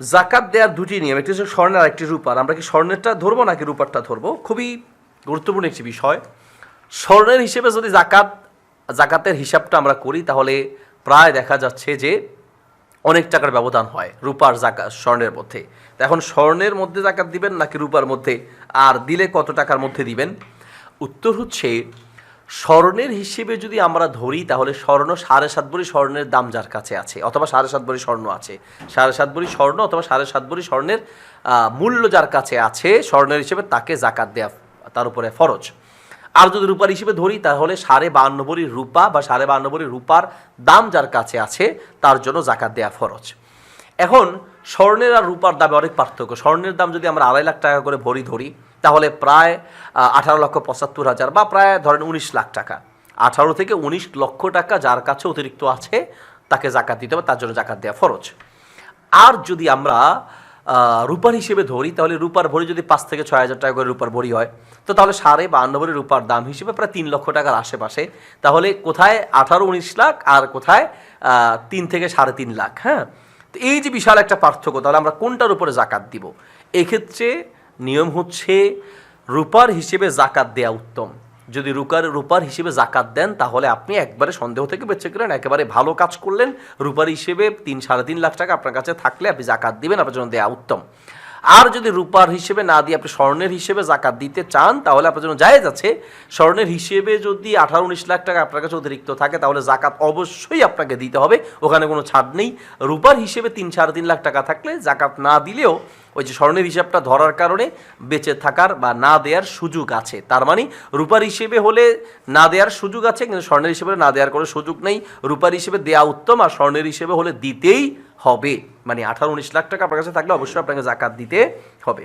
জাকাত দেওয়ার দুটি নিয়ম, একটি হচ্ছে স্বর্ণের আর একটি রূপার। আমরা কি স্বর্ণেরটা ধরবো নাকি রূপারটা ধরবো? খুবই গুরুত্বপূর্ণ একটি বিষয়। স্বর্ণের হিসেবে যদি জাকাতের হিসাবটা আমরা করি তাহলে প্রায় দেখা যাচ্ছে যে অনেক টাকার ব্যবধান হয় রূপার জাকাত স্বর্ণের মধ্যে। তো এখন স্বর্ণের মধ্যে জাকাত দিবেন নাকি রূপার মধ্যে, আর দিলে কত টাকার মধ্যে দিবেন? উত্তর হচ্ছে স্বর্ণের হিসেবে যদি আমরা ধরি তাহলে স্বর্ণ 7.5 ভরি স্বর্ণের দাম যার কাছে আছে, অথবা 7.5 ভরি স্বর্ণ আছে, 7.5 ভরি স্বর্ণ অথবা 7.5 ভরি স্বর্ণের মূল্য যার কাছে আছে স্বর্ণের হিসেবে, তাকে জাকাত দেয়া তার উপরে ফরজ। আর যদি রূপার হিসেবে ধরি তাহলে 52.5 ভরি রূপা বা 52.5 ভরি রূপার দাম যার কাছে আছে তার জন্য জাকাত দেয়া ফরজ। এখন স্বর্ণের আর রূপার দামে অনেক পার্থক্য। স্বর্ণের দাম যদি আমরা 2.5 লাখ টাকা করে ভরি ধরি তাহলে প্রায় 18,75,000 বা প্রায় ধরেন 19 লাখ টাকা। 18 থেকে 19 লক্ষ টাকা যার কাছে অতিরিক্ত আছে তাকে জাকাত দিতে হবে, তার জন্য জাকাত দেওয়া ফরজ। আর যদি আমরা রূপার হিসেবে ধরি তাহলে রূপার ভরি যদি 5 থেকে 6,000 টাকা করে রূপার ভরি হয়, তো তাহলে 52.5 ভরি রূপার দাম হিসেবে প্রায় 3 লক্ষ টাকার আশেপাশে। তাহলে কোথায় 18-19 লাখ আর কোথায় 3 থেকে 3.5 লাখ। হ্যাঁ, তো এই যে বিশাল একটা পার্থক্য, তাহলে আমরা কোনটার উপরে জাকাত দিব? এক্ষেত্রে নিয়ম হচ্ছে রূপার হিসেবে জাকাত দেয়া উত্তম। যদি রূপার হিসেবে জাকাত দেন তাহলে আপনি একবারে সন্দেহ থেকে বেঁচে গেলেন, একেবারে ভালো কাজ করলেন। রূপার হিসেবে 3-3.5 লাখ টাকা আপনার কাছে থাকলে আপনি জাকাত দিবেন, আপনার জন্য দেয়া উত্তম। আর যদি রূপার হিসেবে না দিয়ে আপনি স্বর্ণের হিসেবে জাকাত দিতে চান তাহলে আপনার জন্য জায়েজ আছে। স্বর্ণের হিসেবে যদি 18-19 লাখ টাকা আপনার কাছে অতিরিক্ত থাকে তাহলে জাকাত অবশ্যই আপনাকে দিতে হবে, ওখানে কোনো ছাড় নেই। রূপার হিসেবে 3-3.5 লাখ টাকা থাকলে জাকাত না দিলেও ওই যে স্বর্ণের হিসাবটা ধরার কারণে বেঁচে থাকার বা না দেওয়ার সুযোগ আছে। তার মানে রূপার হিসেবে হলে না দেওয়ার সুযোগ আছে, কিন্তু স্বর্ণের হিসেবে না দেওয়ার কোনো সুযোগ নেই। রূপার হিসেবে দেওয়া উত্তম, আর স্বর্ণের হিসেবে হলে দিতেই হবে। মানে 18-19 লাখ টাকা আপনার কাছে থাকলে অবশ্যই আপনাকে জাকাত দিতে হবে।